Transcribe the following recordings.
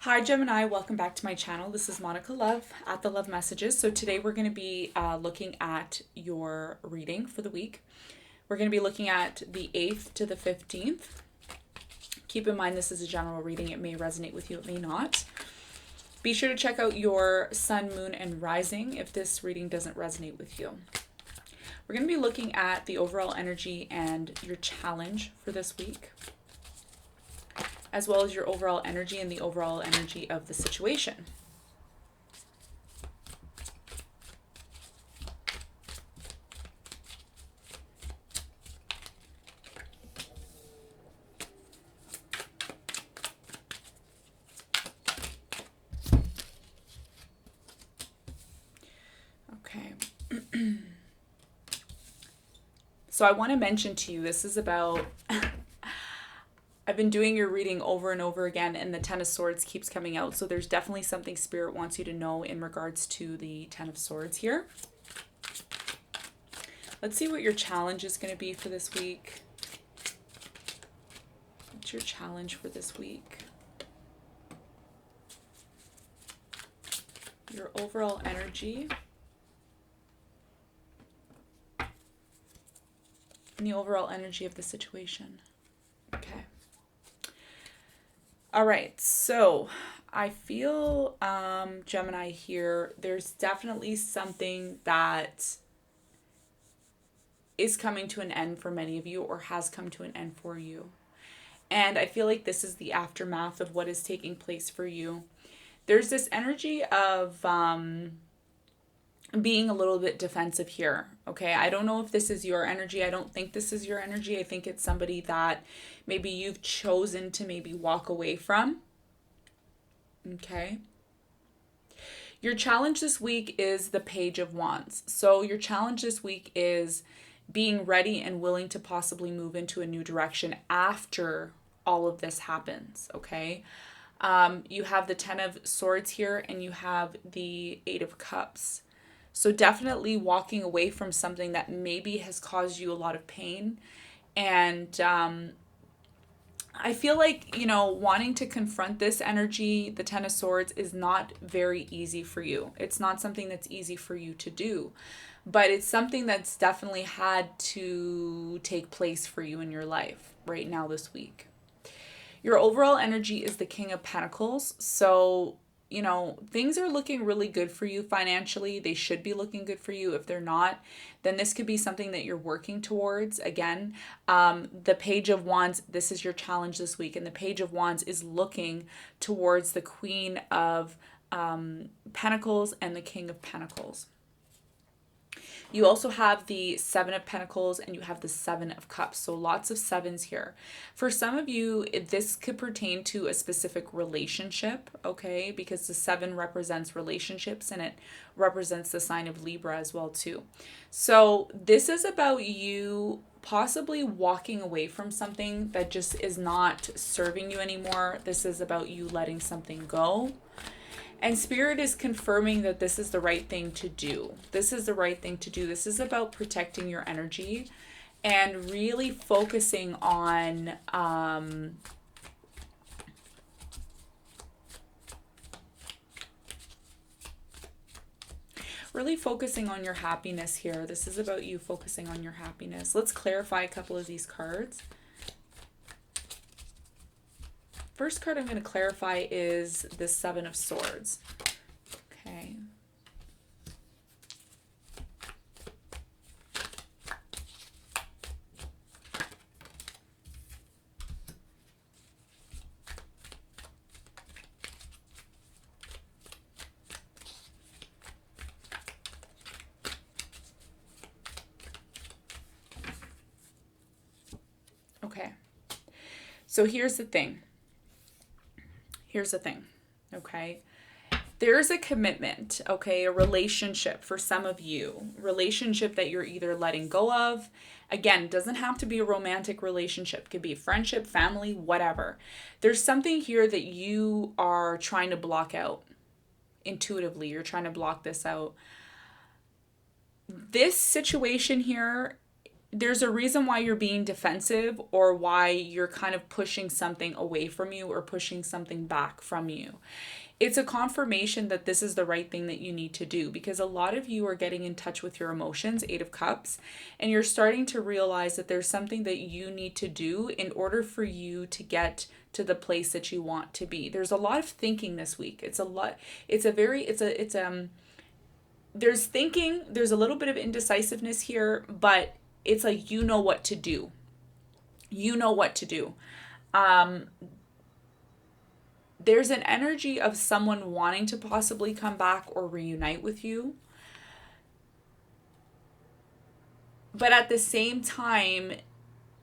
Hi Gemini, welcome back to my channel. This is Monica Love at the Love Messages. So today we're going to be looking at your reading for the week. We're going to be looking at the 8th to the 15th. Keep in mind this is a general reading. It may resonate with you, it may not. Be sure to check out your sun, moon, and rising if this reading doesn't resonate with you. We're going to be looking at the overall energy and your challenge for this week, as well as your overall energy and the overall energy of the situation. Okay. So I want to mention to you, this is about I've been doing your reading over and over again, and the Ten of Swords keeps coming out. So there's definitely something Spirit wants you to know in regards to the Ten of Swords here. Let's see what your challenge is going to be for this week. What's your challenge for this week? Your overall energy. And the overall energy of the situation. Okay. All right, so I feel, Gemini here, there's definitely something that is coming to an end for many of you or has come to an end for you. And I feel like this is the aftermath of what is taking place for you. There's this energy of being a little bit defensive here, okay? I don't know if this is your energy. I don't think this is your energy. I think it's somebody that maybe you've chosen to maybe walk away from, okay? Your challenge this week is the Page of Wands. So your challenge this week is being ready and willing to possibly move into a new direction after all of this happens, okay? You have the Ten of Swords here and you have the Eight of Cups. So definitely walking away from something that maybe has caused you a lot of pain. And I feel like, wanting to confront this energy, the Ten of Swords, is not very easy for you. It's not something that's easy for you to do. But it's something that's definitely had to take place for you in your life right now this week. Your overall energy is the King of Pentacles. So things are looking really good for you financially. They should be looking good for you. If they're not, then this could be something that you're working towards. Again, the Page of Wands, this is your challenge this week. And the Page of Wands is looking towards the Queen of Pentacles and the King of Pentacles. You also have the Seven of Pentacles and you have the Seven of Cups. So lots of sevens here. For some of you, this could pertain to a specific relationship, okay? Because the seven represents relationships and it represents the sign of Libra as well too. So this is about you possibly walking away from something that just is not serving you anymore. This is about you letting something go. And Spirit is confirming that this is the right thing to do. This is the right thing to do. This is about protecting your energy and really focusing on your happiness here. This is about you focusing on your happiness. Let's clarify a couple of these cards. First card I'm going to clarify is the Seven of Swords. Okay. Okay. So here's the thing. Okay? There's a commitment, okay? A relationship for some of you. Relationship that you're either letting go of. Again, it doesn't have to be a romantic relationship. It could be a friendship, family, whatever. There's something here that you are trying to block out intuitively. You're trying to block this out. This situation here there's a reason why you're being defensive, or why you're kind of pushing something away from you or pushing something back from you. It's a confirmation that this is the right thing that you need to do, because a lot of you are getting in touch with your emotions, 8 of Cups, and you're starting to realize that there's something that you need to do in order for you to get to the place that you want to be. There's a lot of thinking this week. There's thinking, there's a little bit of indecisiveness here, but it's like, you know what to do. You know what to do. There's an energy of someone wanting to possibly come back or reunite with you. But at the same time,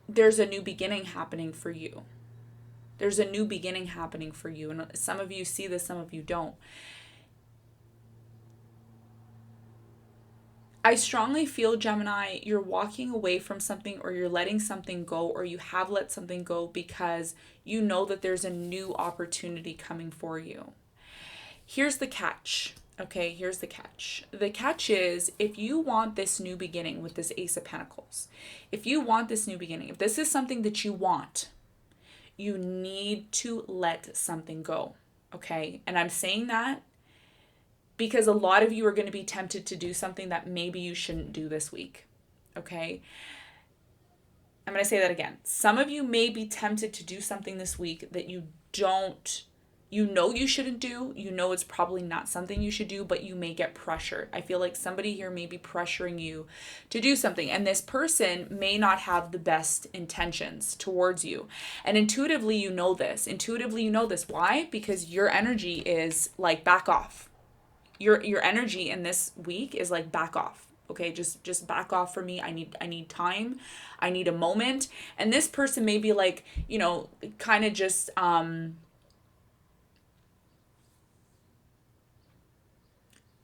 there's a new beginning happening for you. There's a new beginning happening for you. And some of you see this, some of you don't. I strongly feel, Gemini, you're walking away from something, or you're letting something go, or you have let something go because you know that there's a new opportunity coming for you. Here's the catch. Okay, here's the catch. The catch is, if you want this new beginning with this Ace of Pentacles, if you want this new beginning, if this is something that you want, you need to let something go. Okay, and I'm saying that because a lot of you are going to be tempted to do something that maybe you shouldn't do this week. Okay? I'm going to say that again. Some of you may be tempted to do something this week that you know you shouldn't do. You know it's probably not something you should do, but you may get pressured. I feel like somebody here may be pressuring you to do something, and this person may not have the best intentions towards you. And intuitively you know this. Why? Because your energy is like, back off. Your energy in this week is like, back off. Okay, just back off for me. I need time. I need a moment. And this person may be like, kind of just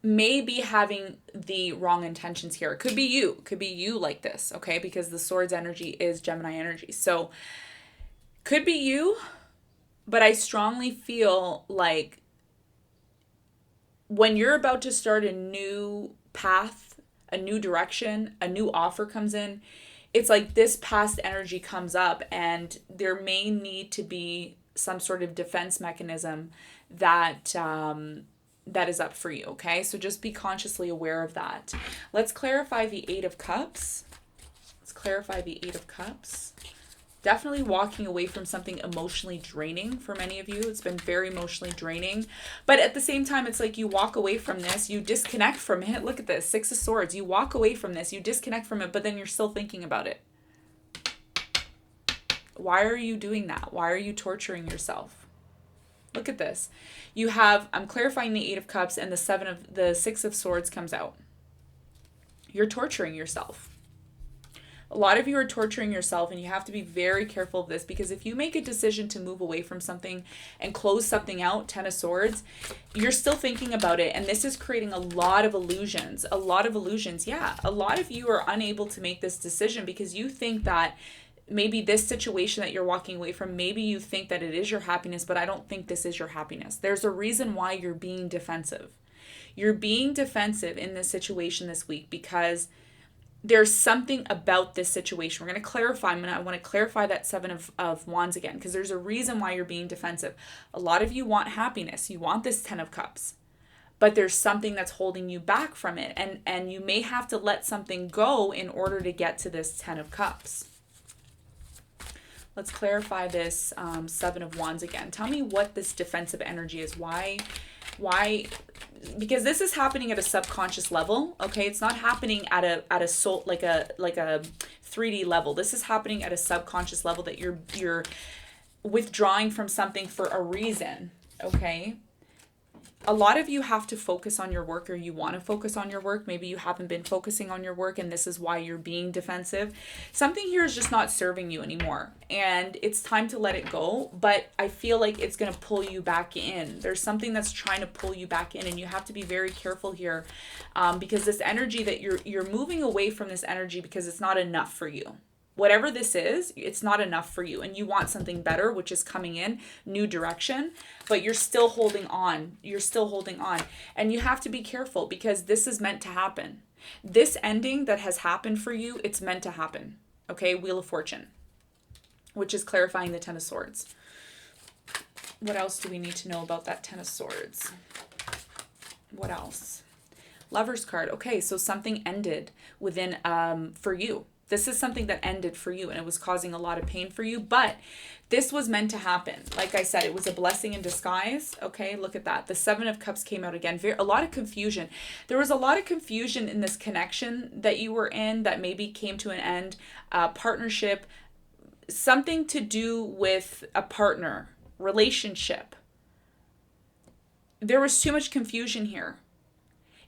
may be having the wrong intentions here. It could be you like this, okay? Because the Swords energy is Gemini energy. So could be you, but I strongly feel like when you're about to start a new path, a new direction, a new offer comes in, it's like this past energy comes up, and there may need to be some sort of defense mechanism that is up for you, okay? So just be consciously aware of that. Let's clarify the 8 of Cups. Definitely walking away from something emotionally draining for many of you. It's been very emotionally draining. But at the same time, it's like you walk away from this, you disconnect from it. Look at this, 6 of Swords. You walk away from this, you disconnect from it, but then you're still thinking about it. Why are you doing that? Why are you torturing yourself? Look at this. You have, I'm clarifying the 8 of Cups, and the 6 of Swords comes out. You're torturing yourself. A lot of you are torturing yourself, and you have to be very careful of this, because if you make a decision to move away from something and close something out, 10 of Swords, you're still thinking about it, and this is creating a lot of illusions. Yeah, a lot of you are unable to make this decision because you think that maybe this situation that you're walking away from, maybe you think that it is your happiness, but I don't think this is your happiness. There's a reason why you're being defensive. You're being defensive in this situation this week because there's something about this situation. We're going to clarify. I want to clarify that 7 of Wands again, because there's a reason why you're being defensive. A lot of you want happiness. You want this 10 of Cups, but there's something that's holding you back from it. And you may have to let something go in order to get to this 10 of Cups. Let's clarify this 7 of Wands again. Tell me what this defensive energy is. Why? Because this is happening at a subconscious level, okay? It's not happening at a soul, like a 3D level. This is happening at a subconscious level, that you're withdrawing from something for a reason, okay? A lot of you have to focus on your work, or you want to focus on your work. Maybe you haven't been focusing on your work, and this is why you're being defensive. Something here is just not serving you anymore, and it's time to let it go, but I feel like it's going to pull you back in. There's something that's trying to pull you back in, and you have to be very careful here, because this energy that you're moving away from this energy because it's not enough for you. Whatever this is, it's not enough for you, and you want something better, which is coming in, new direction, but you're still holding on. And you have to be careful, because this is meant to happen. This ending that has happened for you, it's meant to happen. Okay, Wheel of Fortune, which is clarifying the Ten of Swords. What else do we need to know about that Ten of Swords? What else? Lover's card. Okay, so something ended within, for you. This is something that ended for you and it was causing a lot of pain for you, but this was meant to happen. Like I said, it was a blessing in disguise. Okay, look at that. The Seven of Cups came out again. A lot of confusion. There was a lot of confusion in this connection that you were in that maybe came to an end. Partnership, something to do with a partner, relationship. There was too much confusion here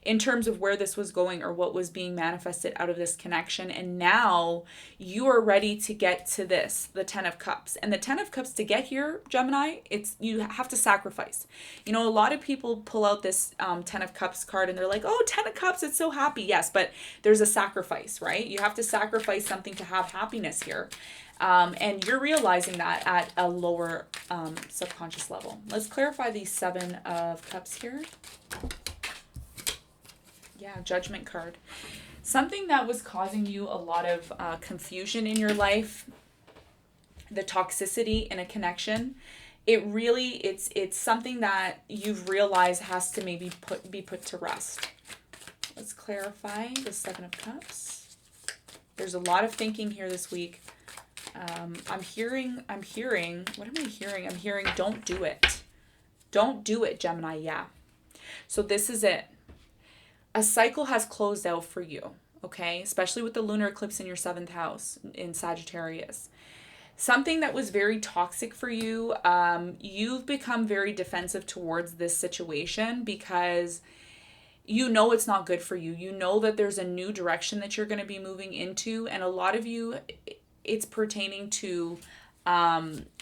in terms of where this was going or what was being manifested out of this connection. And now you are ready to get to this, the Ten of Cups. And the Ten of Cups, to get here, Gemini, you have to sacrifice. You know, a lot of people pull out this Ten of Cups card and they're like, oh, Ten of Cups, it's so happy. Yes, but there's a sacrifice, right? You have to sacrifice something to have happiness here. And you're realizing that at a lower subconscious level. Let's clarify the Seven of Cups here. Yeah, Judgment card. Something that was causing you a lot of confusion in your life, the toxicity in a connection, it's something that you've realized has to maybe be put to rest. Let's clarify the Seven of Cups. There's a lot of thinking here this week. I'm hearing, what am I hearing? I'm hearing don't do it. Don't do it, Gemini. Yeah. So this is it. A cycle has closed out for you, okay? Especially with the lunar eclipse in your 7th house in Sagittarius. Something that was very toxic for you, you've become very defensive towards this situation because you know it's not good for you. You know that there's a new direction that you're going to be moving into, and a lot of you, it's pertaining to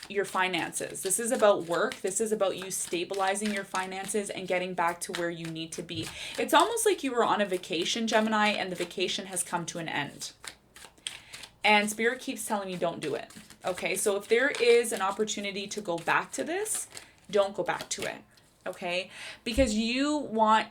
your finances. This is about work. This is about you stabilizing your finances and getting back to where you need to be. It's almost like you were on a vacation, Gemini, and the vacation has come to an end. And Spirit keeps telling you don't do it. Okay, so if there is an opportunity to go back to this, don't go back to it. Okay, because you want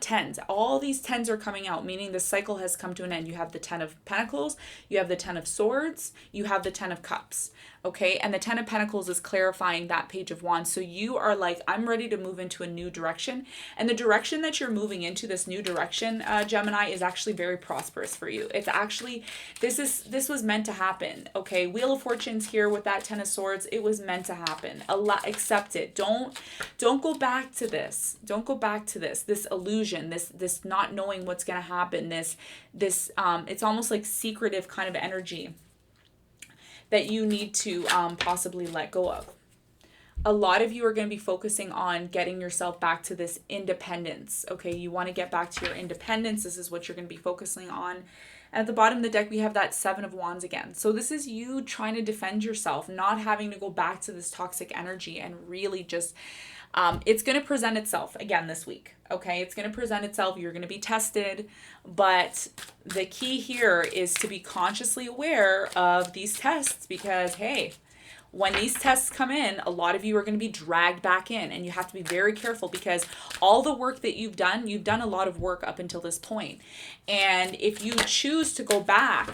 tens. All these tens are coming out, meaning the cycle has come to an end. You have the 10 of Pentacles, you have the 10 of Swords, you have the 10 of Cups. Okay, and the 10 of Pentacles is clarifying that Page of Wands. So you are like, I'm ready to move into a new direction. And the direction that you're moving into, this new direction, Gemini, is actually very prosperous for you. It's actually, this was meant to happen. Okay, Wheel of Fortune's here with that 10 of Swords. It was meant to happen. Accept it. Don't go back to this. Don't go back to this illusion, this not knowing what's going to happen, this it's almost like secretive kind of energy that you need to possibly let go of. A lot of you are going to be focusing on getting yourself back to this independence. Okay, you want to get back to your independence. This is what you're going to be focusing on. At the bottom of the deck, we have that 7 of Wands again. So this is you trying to defend yourself, not having to go back to this toxic energy and really just, it's going to present itself again this week. Okay, it's going to present itself. You're going to be tested. But the key here is to be consciously aware of these tests because, hey, when these tests come in, a lot of you are going to be dragged back in, and you have to be very careful because all the work that you've done a lot of work up until this point. And if you choose to go back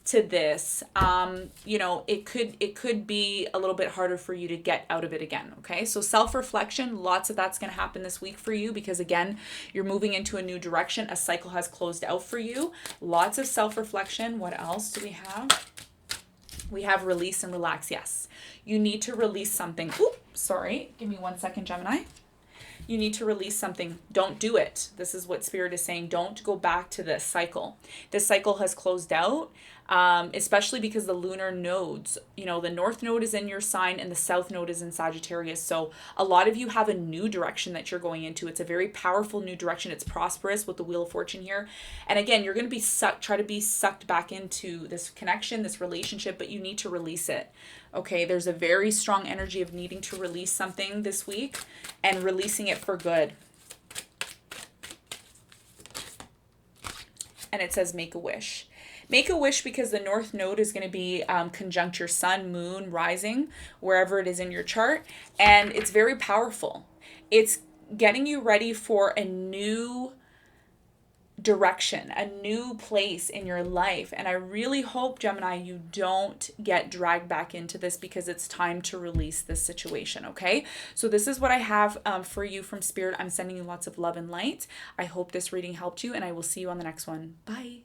to this, it could be a little bit harder for you to get out of it again. Okay, so self-reflection, lots of that's going to happen this week for you because again, you're moving into a new direction. A cycle has closed out for you. Lots of self-reflection. What else do we have? We have release and relax. Yes, you need to release something. Oops, sorry. Give me 1 second, Gemini. You need to release something. Don't do it. This is what Spirit is saying. Don't go back to this cycle. This cycle has closed out, especially because the lunar nodes, the north node is in your sign and the south node is in Sagittarius. So a lot of you have a new direction that you're going into. It's a very powerful new direction. It's prosperous with the Wheel of Fortune here. And again, you're going to be try to be sucked back into this connection, this relationship, but you need to release it. Okay, there's a very strong energy of needing to release something this week and releasing it for good. And it says make a wish. Make a wish because the north node is going to be conjunct your sun, moon, rising, wherever it is in your chart. And it's very powerful. It's getting you ready for a new direction, a new place in your life. And I really hope, Gemini, you don't get dragged back into this, because it's time to release this situation, okay? So this is what I have for you from Spirit. I'm sending you lots of love and light. I hope this reading helped you, and I will see you on the next one. Bye.